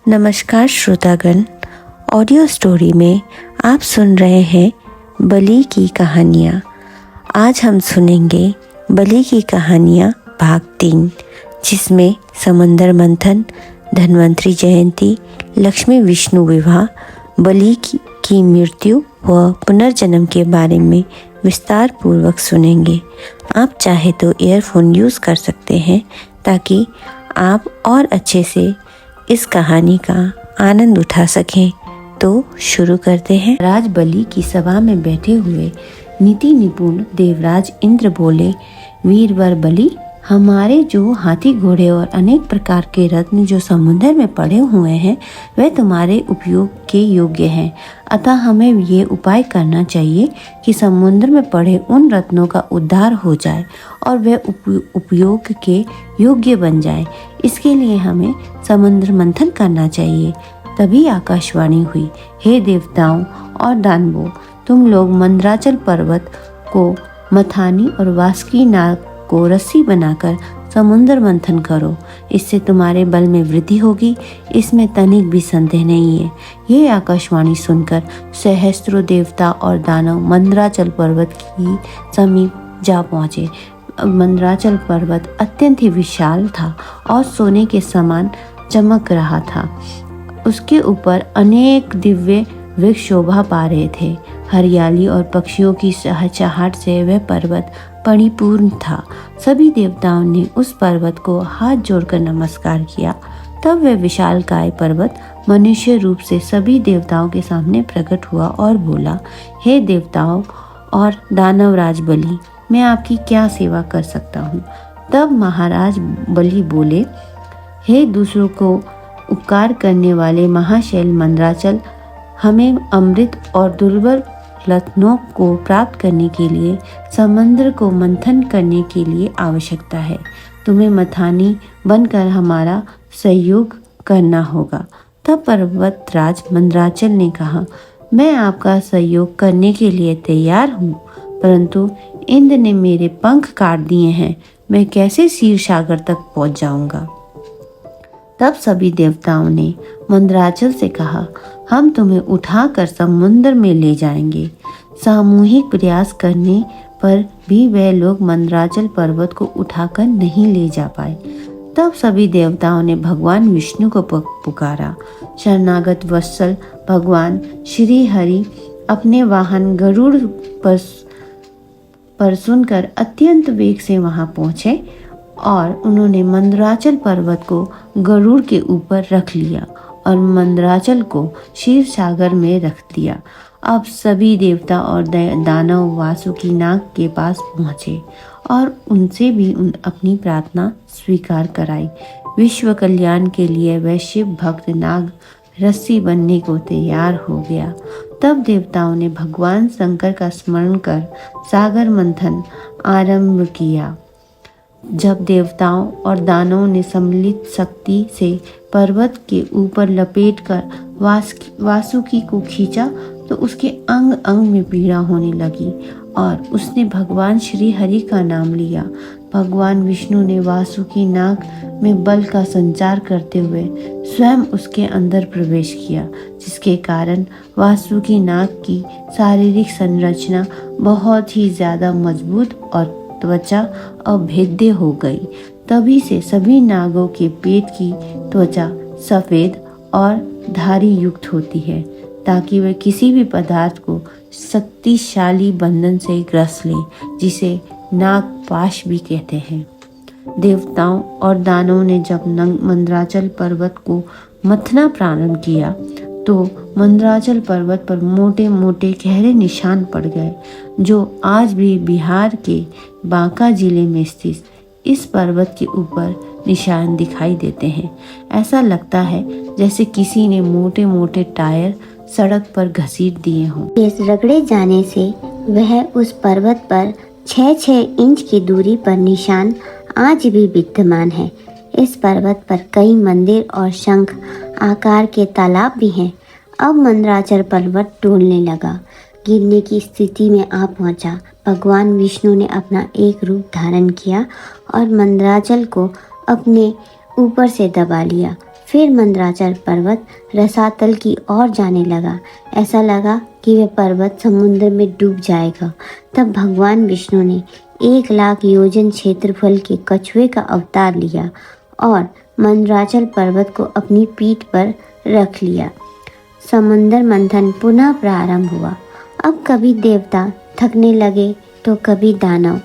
नमस्कार श्रोतागण, audio story में आप सुन रहे हैं बलि की कहानियाँ। आज हम सुनेंगे बलि की कहानियाँ भाग 3, जिसमें समंदर मंथन, धन्वंतरि जयंती, लक्ष्मी विष्णु विवाह, बलि की मृत्यु व पुनर्जन्म के बारे में विस्तार पूर्वक सुनेंगे। आप चाहे तो ईयरफोन यूज़ कर सकते हैं ताकि आप और अच्छे से इस कहानी का आनंद उठा सकें। तो शुरू करते हैं। राज बलि की सभा में बैठे हुए नीति निपुण देवराज इंद्र बोले, वीरवर बलि, हमारे जो हाथी घोड़े और अनेक प्रकार के रत्न जो समुद्र में पड़े हुए हैं वे तुम्हारे उपयोग के योग्य हैं। अतः हमें ये उपाय करना चाहिए कि समुद्र में पड़े उन रत्नों का उद्धार हो जाए और वे उपयोग के योग्य बन जाए। इसके लिए हमें समुद्र मंथन करना चाहिए। तभी आकाशवाणी हुई, हे देवताओं और दानवों, तुम लोग मंदराचल पर्वत को मथानी और वासुकी नाग को रस्सी बनाकर समुद्र मंथन करो। इससे तुम्हारे बल में वृद्धि होगी, इसमें तनिक भी संदेह नहीं है। ये आकाशवाणी सुनकर सहस्त्रों देवता और दानव मंदराचल पर्वत की समीप जा पहुँचे। मंदराचल पर्वत अत्यंत ही विशाल था और सोने के समान चमक रहा था। उसके ऊपर अनेक दिव्य वृक्ष शोभा पा रहे थे। हरियाली और पक्षियों की चहचहाट से वह पर्वत परिपूर्ण था। सभी देवताओं ने उस पर्वत को हाथ जोड़कर नमस्कार किया। तब वह विशालकाय पर्वत मनुष्य रूप से सभी देवताओं के सामने प्रकट हुआ और बोला, हे देवताओं और दानवराज बलि, मैं आपकी क्या सेवा कर सकता हूँ। तब महाराज बलि बोले, हे दूसरों को उपकार करने वाले महाशैल मंदराचल, हमें अमृत और दुर्लभ रत्नों को प्राप्त करने के लिए समुद्र को मंथन करने के लिए आवश्यकता है। तुम्हें मथानी बनकर हमारा सहयोग करना होगा। तब पर्वतराज मंदराचल ने कहा, मैं आपका सहयोग करने के लिए तैयार हूँ, परंतु इंद्र ने मेरे पंख काट दिए हैं। मैं कैसे क्षीर सागर तक पहुँच जाऊँगा। तब सभी देवताओं ने मंदराचल से कहा, हम तुम्हें उठाकर समुद्र में ले जाएंगे। सामूहिक प्रयास करने पर भी वे लोग मंदराचल पर्वत को उठाकर नहीं ले जा पाए। तब सभी देवताओं ने भगवान विष्णु को पुकारा। शरणागत वत्सल भगवान श्री हरि अपने वाहन गरुड़ पर सुनकर अत्यंत वेग से वहां पहुंचे और उन्होंने मंदराचल पर्वत को गरुड़ के ऊपर रख लिया और मंदराचल को क्षीर सागर में रख दिया। अब सभी देवता और दानव वासुकी नाग के पास पहुँचे और उनसे भी अपनी प्रार्थना स्वीकार कराई। विश्व कल्याण के लिए वह शिव भक्त नाग रस्सी बनने को तैयार हो गया। तब देवताओं ने भगवान शंकर का स्मरण कर सागर मंथन आरंभ किया। जब देवताओं और दानवों ने सम्मिलित शक्ति से पर्वत के ऊपर लपेटकर वासुकी को खींचा तो उसके अंग अंग में पीड़ा होने लगी और उसने भगवान श्री हरि का नाम लिया। भगवान विष्णु ने वासुकी नाग में बल का संचार करते हुए स्वयं उसके अंदर प्रवेश किया, जिसके कारण वासुकी नाग की शारीरिक संरचना बहुत ही ज्यादा मजबूत और त्वचा अभेद्य हो गई। तभी से सभी नागों के पेट की त्वचा सफेद और धारी युक्त होती है, ताकि वे किसी भी पदार्थ को शक्तिशाली बंधन से ग्रस लें, जिसे नागपाश भी कहते हैं। देवताओं और दानवों ने जब मंदराचल पर्वत को मथना प्रारंभ किया तो मंदराचल पर्वत पर मोटे मोटे गहरे निशान पड़ गए, जो आज भी बिहार के बांका जिले में स्थित इस पर्वत के ऊपर निशान दिखाई देते हैं। ऐसा लगता है जैसे किसी ने मोटे मोटे टायर सड़क पर घसीट दिए हों। इस रगड़े जाने से वह उस पर्वत पर 6-6 इंच की दूरी पर निशान आज भी विद्यमान है। इस पर्वत पर कई मंदिर और शंख आकार के तालाब भी हैं। अब मंदराचल पर्वत डोलने लगा, गिरने की स्थिति में आ पहुंचा। भगवान विष्णु ने अपना एक रूप धारण किया और मंदराचल को अपने ऊपर से दबा लिया। फिर मंदराचल पर्वत रसातल की ओर जाने लगा। ऐसा लगा कि वह पर्वत समुद्र में डूब जाएगा। तब भगवान विष्णु ने 1,00,000 योजन क्षेत्रफल के कछुए का अवतार लिया और मंदराचल पर्वत को अपनी पीठ पर रख लिया। समुद्र मंथन पुनः प्रारंभ हुआ। अब कभी देवता थकने लगे तो कभी दानव।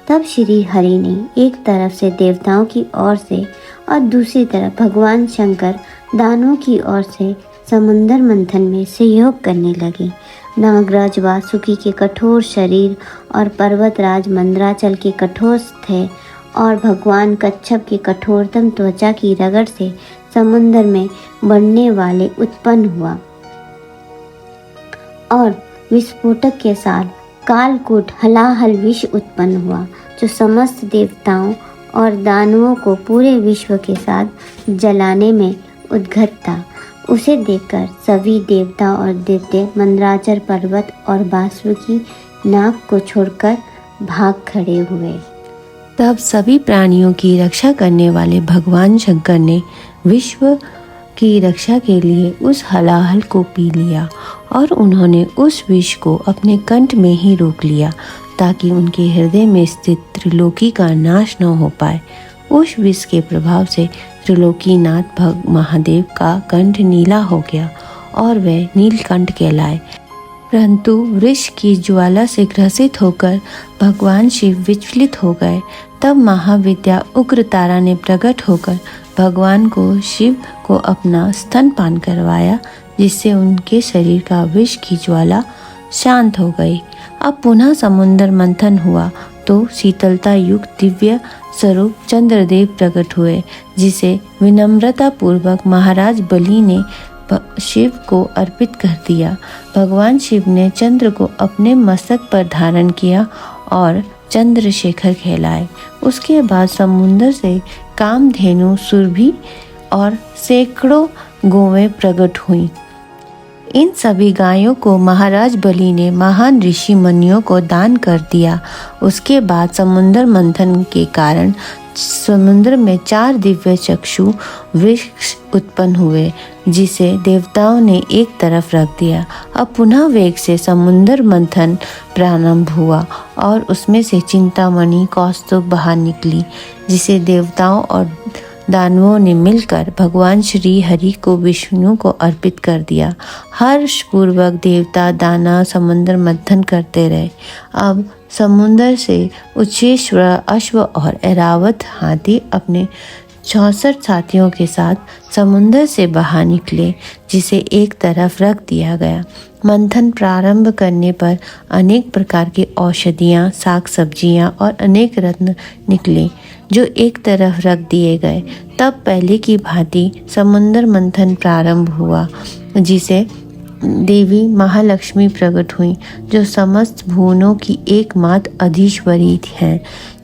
तब श्री हरि ने एक तरफ से देवताओं की ओर से और दूसरी तरफ भगवान शंकर दानवों की ओर से समुद्र मंथन में सहयोग करने लगे। नागराज वासुकी के कठोर शरीर और पर्वतराज मंदराचल के कठोर थे और भगवान कच्छप की कठोरतम त्वचा की रगड़ से समुद्र में बढ़ने वाले उत्पन्न हुआ और विस्फोटक के साथ कालकूट हलाहल विष उत्पन्न हुआ, जो समस्त देवताओं और दानवों को पूरे विश्व के साथ जलाने में उद्गत था। उसे देखकर सभी देवता और दैत्य मंदराचल पर्वत और वासुकी नाग को छोड़कर भाग खड़े हुए। तब सभी प्राणियों की रक्षा करने वाले भगवान शंकर ने विश्व की रक्षा के लिए उस हलाहल को पी लिया और उन्होंने उस विष को अपने कंठ में ही रोक लिया ताकि उनके हृदय में स्थित त्रिलोकी का नाश न हो पाए। उस विष के प्रभाव से त्रिलोकीनाथ महादेव का कंठ नीला हो गया और वह नीलकंठ कहलाए। परंतु वृक्ष की ज्वाला से ग्रसित होकर भगवान शिव विचलित हो गए। तब महाविद्या उग्रतारा ने प्रकट होकर भगवान को शिव को अपना स्तनपान करवाया, जिससे उनके शरीर का विष की ज्वाला शांत हो गई। अब पुनः समुद्र मंथन हुआ तो शीतलता युक्त दिव्य स्वरूप चंद्रदेव प्रकट हुए, जिसे विनम्रता पूर्वक महाराज बलि ने शिव को अर्पित कर दिया। भगवान शिव ने चंद्र को अपने मस्तक पर धारण किया और चंद्रशेखर कहलाए। उसके बाद समुद्र से कामधेनु, सुरभि और सैकड़ों गौवें प्रकट हुईं। इन सभी गायों को महाराज बलि ने महान ऋषि मुनियों को दान कर दिया। उसके बाद समुद्र मंथन के कारण समुद्र में 4 दिव्य चक्षु वृक्ष उत्पन्न हुए, जिसे देवताओं ने एक तरफ रख दिया। अब पुनः वेग से समुद्र मंथन प्रारंभ हुआ और उसमें से चिंतामणि कौस्तुभ बाहर निकली, जिसे देवताओं और दानवों ने मिलकर भगवान श्री हरि को विष्णु को अर्पित कर दिया। हर्ष पूर्वक देवता दानव समुद्र मंथन करते रहे। अब समुद्र से उच्चेश्वर अश्व और ऐरावत हाथी अपने 64 साथियों के साथ समुद्र से बाहर निकले, जिसे एक तरफ रख दिया गया। मंथन प्रारंभ करने पर अनेक प्रकार की औषधियाँ, साग सब्जियाँ और अनेक रत्न निकले, जो एक तरफ रख दिए गए। तब पहले की भांति समुद्र मंथन प्रारंभ हुआ, जिसे देवी महालक्ष्मी प्रकट हुई, जो समस्त भुवनों की एकमात्र अधीश्वरी हैं,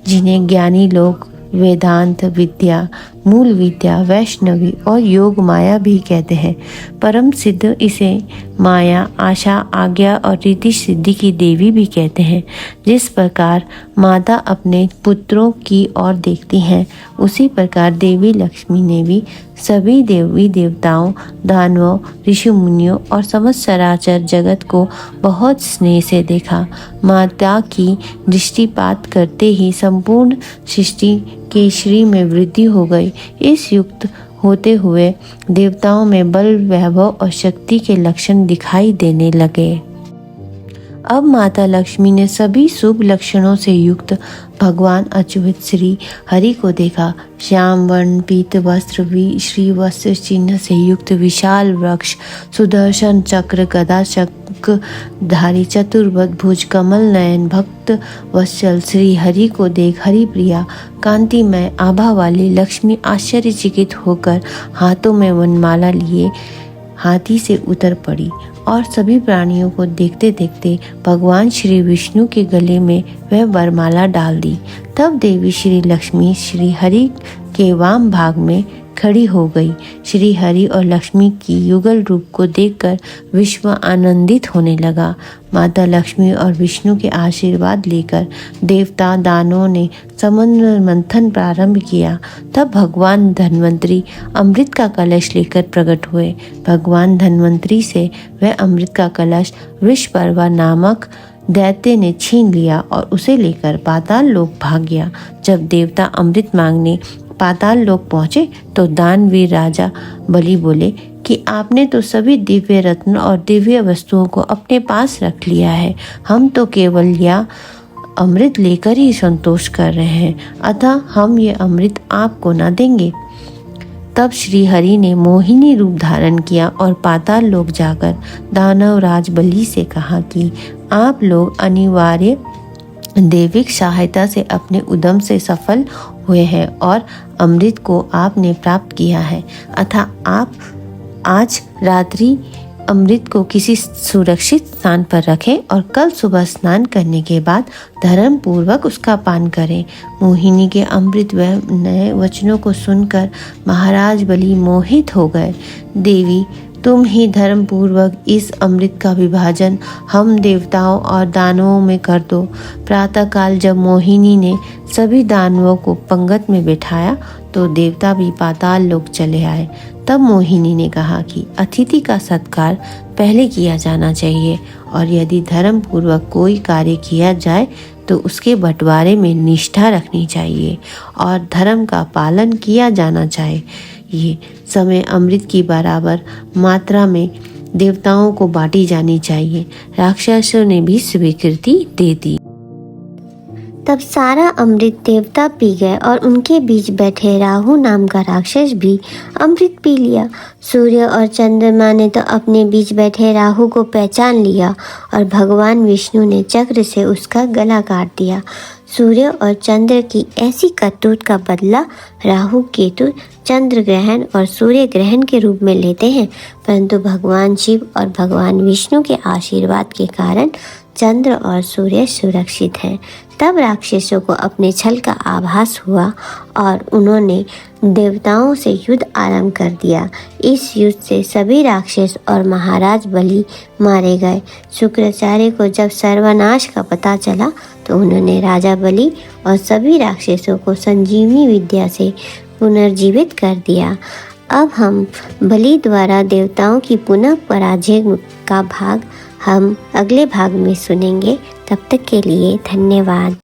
जिन्हें ज्ञानी लोग वेदांत विद्या, मूल विद्या, वैष्णवी और योग माया भी कहते हैं। परम सिद्ध इसे माया, आशा, आज्ञा और रिद्धि सिद्धि की देवी भी कहते हैं। जिस प्रकार माता अपने पुत्रों की ओर देखती हैं, उसी प्रकार देवी लक्ष्मी ने भी सभी देवी देवताओं, दानवों, ऋषि मुनियों और समस्त चराचर जगत को बहुत स्नेह से देखा। माता की दृष्टिपात करते ही संपूर्ण सृष्टि के श्री में वृद्धि हो गई। इस युक्त होते हुए देवताओं में बल, वैभव और शक्ति के लक्षण दिखाई देने लगे। अब माता लक्ष्मी ने सभी शुभ लक्षणों से युक्त भगवान अच्युत श्री हरि को देखा। श्याम वर्ण पीत वस्त्र श्री वस्त्र चिन्ह से युक्त विशाल वृक्ष, सुदर्शन चक्र, गदा चक्र धारी, चतुर्भुज भुज, कमल नयन, भक्त वत्सल श्री हरि को देख हरि प्रिया कांतिमय आभा वाली लक्ष्मी आश्चर्यचकित होकर हाथों में वनमाला लिए हाथी से उतर पड़ी और सभी प्राणियों को देखते देखते भगवान श्री विष्णु के गले में वह वरमाला डाल दी। तब देवी श्री लक्ष्मी श्री हरि के वाम भाग में खड़ी हो गई। श्री हरि और लक्ष्मी की युगल रूप को देखकर विश्व आनंदित होने लगा। माता लक्ष्मी और विष्णु के आशीर्वाद लेकर देवता दानवों ने समुद्र मंथन प्रारंभ किया। तब भगवान धन्वंतरी अमृत का कलश लेकर प्रकट हुए। भगवान धन्वंतरी से वह अमृत का कलश वृषपर्वा नामक दैत्य ने छीन लिया और उसे लेकर पाताल लोक भाग गया। जब देवता अमृत मांगने पाताल लोक पहुंचे तो दानवीर राजा बलि बोले कि आपने तो सभी दिव्य रत्न और दिव्य वस्तुओं को अपने पास रख लिया है, हम तो केवल यह अमृत लेकर ही संतोष कर रहे हैं, अतः हम ये अमृत आपको न देंगे। तब श्री हरि ने मोहिनी रूप धारण किया और पाताल लोक जाकर दानव राज बलि से कहा कि आप लोग अनिवार्य दैविक सहायता से अपने उद्यम से सफल हुए हैं और अमृत को आपने प्राप्त किया है, अतः आप आज रात्रि अमृत को किसी सुरक्षित स्थान पर रखें और कल सुबह स्नान करने के बाद धर्म पूर्वक उसका पान करें। मोहिनी के अमृत व नए वचनों को सुनकर महाराज बलि मोहित हो गए। देवी, तुम ही धर्म पूर्वक इस अमृत का विभाजन हम देवताओं और दानवों में कर दो। प्रातःकाल जब मोहिनी ने सभी दानवों को पंगत में बिठाया तो देवता भी पाताल लोक चले आए। तब मोहिनी ने कहा कि अतिथि का सत्कार पहले किया जाना चाहिए और यदि धर्म पूर्वक कोई कार्य किया जाए तो उसके बंटवारे में निष्ठा रखनी चाहिए और धर्म का पालन किया जाना चाहिए। ये समय अमृत की बराबर मात्रा में देवताओं को बांटी जानी चाहिए। राक्षसों ने भी स्वीकृति दे दी। तब सारा अमृत देवता पी गए और उनके बीच बैठे राहु नाम का राक्षस भी अमृत पी लिया। सूर्य और चंद्रमा ने तो अपने बीच बैठे राहु को पहचान लिया और भगवान विष्णु ने चक्र से उसका गला काट दिया। सूर्य और चंद्र की ऐसी करतूत का बदला राहु केतु चंद्र ग्रहण और सूर्य ग्रहण के रूप में लेते हैं, परंतु भगवान शिव और भगवान विष्णु के आशीर्वाद के कारण चंद्र और सूर्य सुरक्षित हैं। तब राक्षसों को अपने छल का आभास हुआ और उन्होंने देवताओं से युद्ध आरंभ कर दिया। इस युद्ध से सभी राक्षस और महाराज बलि मारे गए। शुक्राचार्य को जब सर्वनाश का पता चला तो उन्होंने राजा बलि और सभी राक्षसों को संजीवनी विद्या से पुनर्जीवित कर दिया। अब हम बलि द्वारा देवताओं की पुनः पराजय का भाग हम अगले भाग में सुनेंगे। तब तक के लिए धन्यवाद।